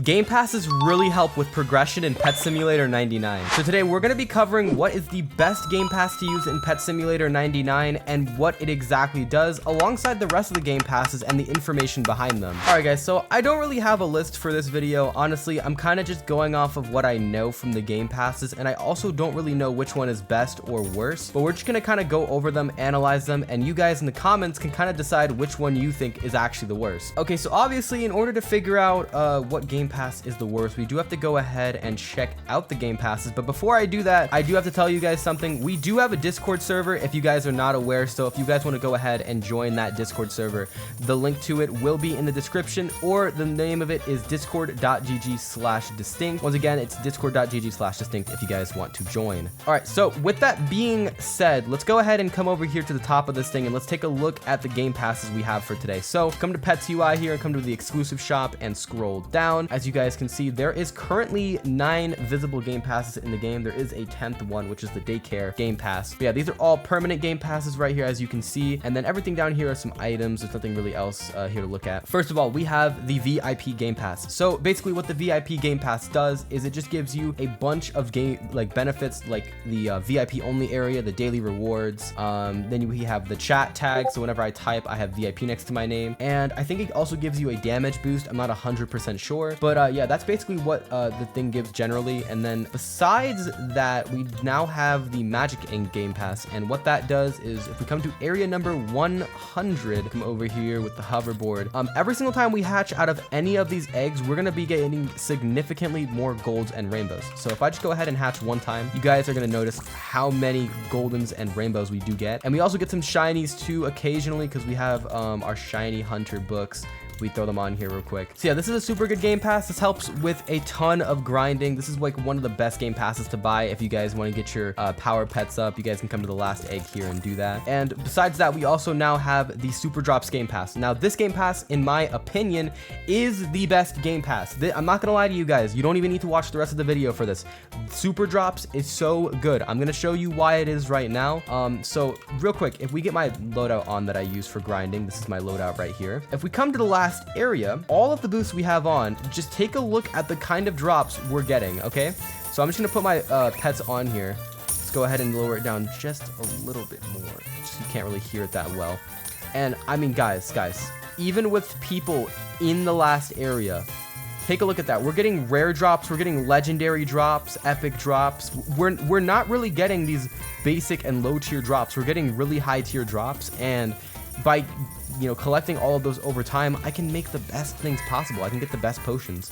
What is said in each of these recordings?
Game passes really help with progression in Pet Simulator 99. So today we're going to be covering what is the best game pass to use in Pet Simulator 99 and what it exactly does alongside the rest of the game passes and the information behind them. Alright guys, so I don't really have a list for this video. Honestly, I'm kind of just going off of what I know from the game passes, and I also don't really know which one is best or worse, but we're just going to kind of go over them, analyze them, and you guys in the comments can kind of decide which one you think is actually the worst. Okay, so obviously in order to figure out what game pass is the worst, we do have to go ahead and check out the game passes. But before I do that, I do have to tell you guys something. We do have a Discord server if you guys are not aware, so if you guys want to go ahead and join that Discord server, the link to it will be in the description, or the name of it is discord.gg/distinct. Once again, it's discord.gg/distinct if you guys want to join. All right, so with that being said, let's go ahead and come over here to the top of this thing and let's take a look at the game passes we have for today. So come to Pets UI here and come to the exclusive shop and scroll down. As you guys can see, there is currently 9 visible game passes in the game. There is a 10th one, which is the Daycare game pass. But yeah, these are all permanent game passes right here, as you can see. And then everything down here are some items. There's nothing really else here to look at. First of all, we have the VIP game pass. So basically what the VIP game pass does is it just gives you a bunch of benefits, like the VIP only area, the daily rewards. Then we have the chat tag. So whenever I type, I have VIP next to my name. And I think it also gives you a damage boost. I'm not 100% sure, but yeah, that's basically what the thing gives generally. And then besides that, we now have the Magic Ink game pass, and what that does is if we come to area number 100, come over here with the hoverboard, every single time we hatch out of any of these eggs, we're going to be getting significantly more golds and rainbows. So if I just go ahead and hatch one time, you guys are going to notice how many goldens and rainbows we do get. And we also get some shinies too occasionally, because we have our shiny hunter books. We throw them on here real quick. So yeah, this is a super good game pass. This helps with a ton of grinding. This is like one of the best game passes to buy if you guys want to get your power pets up. You guys can come to the last egg here and do that. And besides that, we also now have the Super Drops game pass. Now this game pass, in my opinion, is the best game pass. I'm not gonna lie to you guys, you don't even need to watch the rest of the video for this. Super Drops is so good. I'm gonna show you why it is right now. So real quick, if we get my loadout on that I use for grinding, this is my loadout right here. If we come to the last area, all of the boosts we have on, just take a look at the kind of drops we're getting. Okay, so I'm just gonna put my pets on here. Let's go ahead and lower it down just a little bit more, just so you can't really hear it that well. And I mean, guys, even with people in the last area, take a look at that. We're getting rare drops, we're getting legendary drops, epic drops. We're not really getting these basic and low tier drops. We're getting really high tier drops, and by collecting all of those over time, I can make the best things possible. I can get the best potions.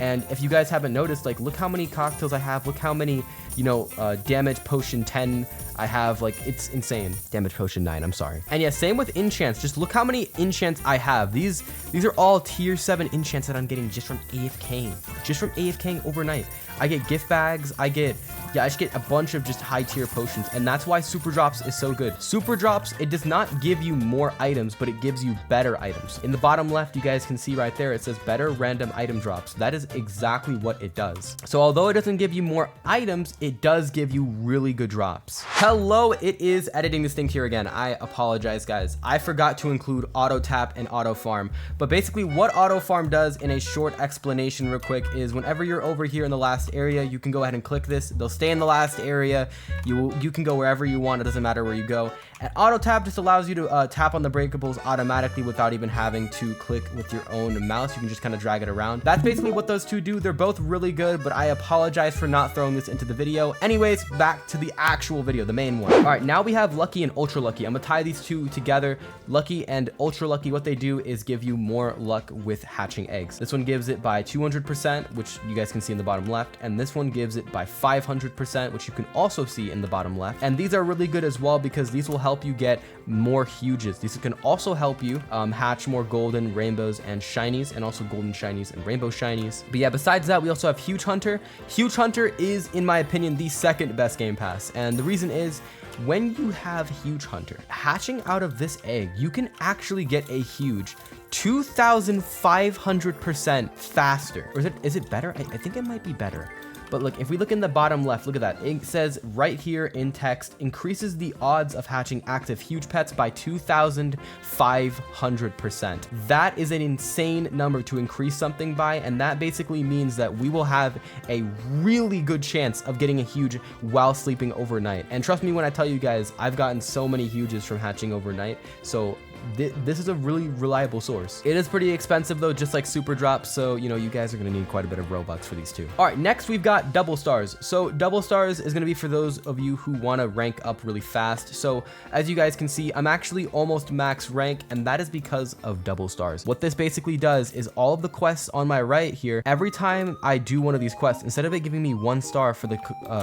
And if you guys haven't noticed, like, look how many cocktails I have. Look how many, damage potion 10 I have. Like, it's insane. Damage potion 9, I'm sorry. And yeah, same with enchants. Just look how many enchants I have. These are all tier 7 enchants that I'm getting just from AFKing. Just from AFKing overnight. I get gift bags. I just get a bunch of just high tier potions. And that's why Super Drops is so good. Super Drops, it does not give you more items, but it gives you better items. In the bottom left, you guys can see right there, it says better random item drops. That is exactly what it does. So although it doesn't give you more items, it does give you really good drops. Hello, it is Editing Distinct here again. I apologize, guys. I forgot to include auto tap and auto farm. But basically what auto farm does, in a short explanation real quick, is whenever you're over here in the last area, you can go ahead and click this. They'll stay in the last area. You can go wherever you want. It doesn't matter where you go. And auto tap just allows you to tap on the breakables automatically without even having to click with your own mouse. You can just kind of drag it around. That's basically what those two do. They're both really good, but I apologize for not throwing this into the video. Anyways, back to the actual video, the main one. All right, now we have Lucky and Ultra Lucky. I'm gonna tie these two together. Lucky and Ultra Lucky, what they do is give you more luck with hatching eggs. This one gives it by 200%, which you guys can see in the bottom left, and this one gives it by 500%, which you can also see in the bottom left. And these are really good as well because these will help you get more huges. These can also help you hatch more golden, rainbows, and shinies, and also golden shinies and rainbow shinies. But yeah, besides that, we also have Huge Hunter. Huge Hunter is, in my opinion, the second best game pass, and the reason is, when you have Huge Hunter, hatching out of this egg, you can actually get a huge 2,500% faster. Or is it better? I think it might be better. But look, if we look in the bottom left, look at that. It says right here in text, increases the odds of hatching active huge pets by 2,500%. That is an insane number to increase something by, and that basically means that we will have a really good chance of getting a huge while sleeping overnight. And trust me when I tell you guys, I've gotten so many huges from hatching overnight. So this is a really reliable source. It is pretty expensive though, just like super drops. So, you know, you guys are going to need quite a bit of Robux for these two. All right, next we've got double stars. So double stars is going to be for those of you who want to rank up really fast. So as you guys can see, I'm actually almost max rank, and that is because of double stars. What this basically does is all of the quests on my right here, every time I do one of these quests, instead of it giving me 1 star for the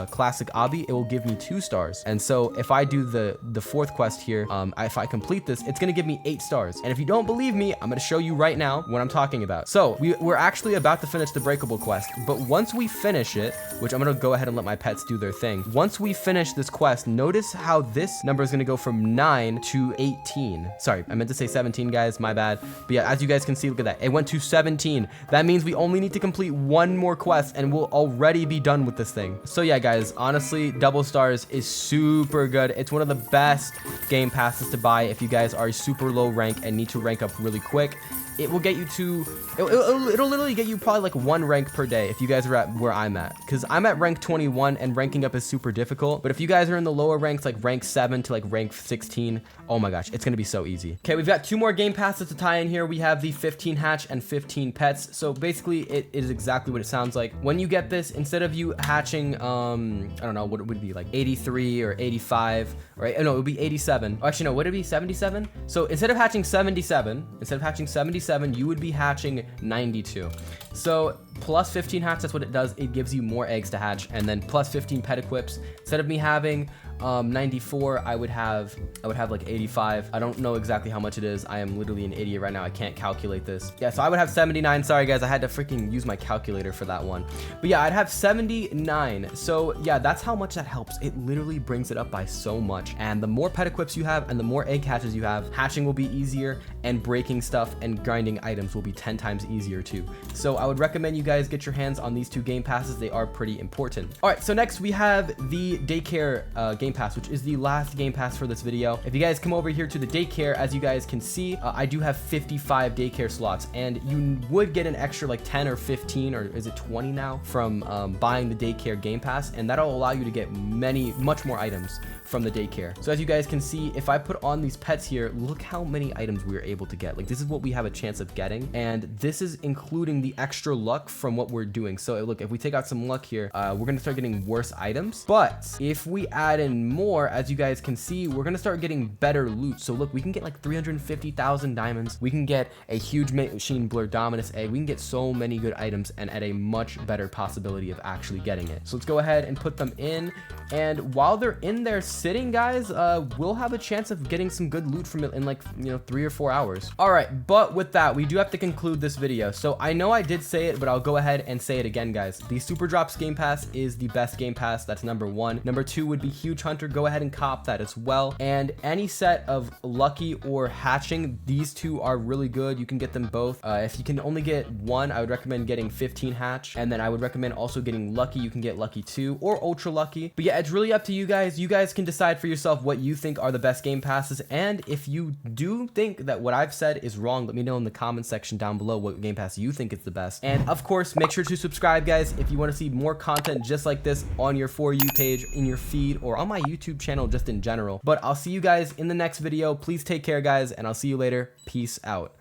classic obby, it will give me 2 stars. And so if I do the 4th quest here, if I complete this, it's going to give me 8 stars. And if you don't believe me, I'm going to show you right now what I'm talking about. So we're actually about to finish the breakable quest, but once we finish it, which I'm going to go ahead and let my pets do their thing. Once we finish this quest, notice how this number is going to go from 9 to 18. Sorry, I meant to say 17, guys, my bad. But yeah, as you guys can see, look at that. It went to 17. That means we only need to complete 1 more quest and we'll already be done with this thing. So yeah, guys, honestly, double stars is super good. It's one of the best game passes to buy if you guys are super low rank and need to rank up really quick. It will get you to, it'll literally get you probably like 1 rank per day if you guys are at where I'm at, because I'm at rank 21 and ranking up is super difficult. But if you guys are in the lower ranks, like rank 7 to like rank 16, oh my gosh, it's gonna be so easy. Okay, we've got 2 more game passes to tie in here. We have the 15 hatch and 15 pets. So basically it is exactly what it sounds like. When you get this, instead of you hatching, I don't know, what it would be, like 83 or 85, right? No, it would be 87. Oh, actually, no, would it be 77? So instead of hatching 77, you would be hatching 92. So plus 15 hatch, that's what it does. It gives you more eggs to hatch, and then plus 15 pet equips. Instead of me having 94, I would have like 85. I don't know exactly how much it is. I am literally an idiot right now. I can't calculate this. Yeah, so I would have 79. Sorry guys, I had to freaking use my calculator for that one. But yeah, I'd have 79. So yeah, that's how much that helps. It literally brings it up by so much. And the more pet equips you have and the more egg hatches you have, hatching will be easier, and breaking stuff and grinding items will be 10 times easier too. So I would recommend you guys get your hands on these 2 game passes. They are pretty important. All right, so next we have the Daycare game pass, which is the last game pass for this video. If you guys come over here to the Daycare, as you guys can see, I do have 55 Daycare slots, and you would get an extra like 10 or 15, or is it 20 now, from buying the Daycare game pass, and that'll allow you to get much more items from the Daycare. So as you guys can see, if I put on these pets here, look how many items we are able to get. Like, this is what we have a chance of getting, and this is including the extra luck from what we're doing. So look, if we take out some luck here, we're gonna start getting worse items. But if we add in more, as you guys can see, we're gonna start getting better loot. So look, we can get like 350,000 diamonds. We can get a huge machine blur dominus egg. We can get so many good items and at a much better possibility of actually getting it. So let's go ahead and put them in. And while they're in there sitting, guys, we'll have a chance of getting some good loot from it in like, 3 or 4 hours. All right, but with that, we do have to conclude this video. So I know I did say it, but I'll go ahead and say it again, guys. The Super Drops Game Pass is the best Game Pass. That's number 1. Number 2 would be Huge Hunter. Go ahead and cop that as well. And any set of Lucky or Hatching, these 2 are really good. You can get them both. If you can only get 1, I would recommend getting 15 Hatch. And then I would recommend also getting Lucky. You can get Lucky 2 or Ultra Lucky. But yeah, it's really up to you guys. You guys can decide for yourself what you think are the best Game Passes. And if you do think that what I've said is wrong, let me know in the comment section down below what Game Pass you think is the best. And of course, make sure to subscribe, guys, if you want to see more content just like this on your For You page, in your feed, or on my YouTube channel just in general. But I'll see you guys in the next video. Please take care, guys, and I'll see you later. Peace out.